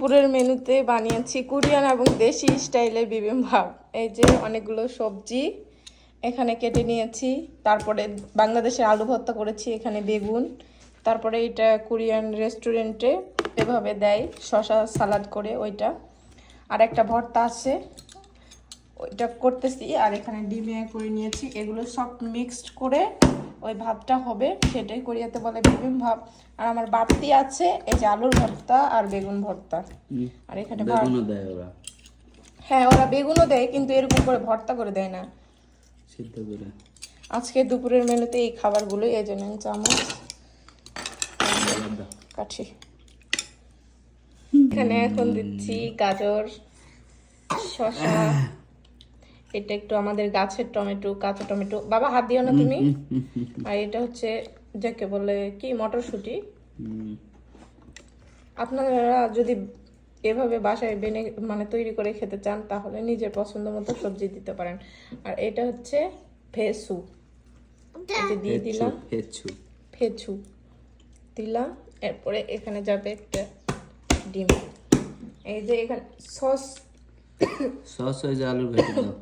দুপুরের মেনুতে বানিয়েছি কোরিয়ান এবং দেশি স্টাইলের বিবিম্বাপ। এই যে অনেকগুলো সবজি এখানে কেটে নিয়েছি, তারপরে বাংলাদেশের আলু ভর্তা করেছি, এখানে বেগুন, তারপরে এটা কোরিয়ান রেস্টুরেন্টে এভাবে দেয় শসা সালাদ করে ওইটা, আর একটা ভর্তা আছে ওইটা করতেছি, আর এখানে ডিমে করে নিয়েছি। এগুলো সব মিক্সড করে ওই ভাতটা হবে, সেটাই কোরিয়াতে বলে বিবিম্বাপ। আর আমার বাড়তি আছে এই যে আলুর ভর্তা আর বেগুন ভর্তা। আর এখানে বেগুনও দেয় ওরা? হ্যাঁ, ওরা বেগুনও দেয়, কিন্তু এরকম করে ভর্তা করে দেয় না, সিদ্ধ করে। আজকে দুপুরের মেনুতে এই খাবারগুলোই, এই জন্য চামচ কাঠি। এখানে এখন দিচ্ছি গাজর, শসা, এটা একটু আমাদের গাছের টমেটো, কাঁচা টমেটো, বাবা হাত দিও না তুমি। আর এটা হচ্ছে যাকে বলে কি মটরশুঁটি। আপনারা যদি এভাবে বাসায় বেনে মানে তৈরি করে খেতে চান তাহলে নিজের পছন্দ মতো সবজি দিতে পারেন। আর এটা হচ্ছে ফেসু, এটা দিয়ে দিলাম, ফেচু দিলাম। এরপরে এখানে যাবে একটা ডিম। এই যে এখানে সস সস হয়ে যায় আলুর ভেতর দাও।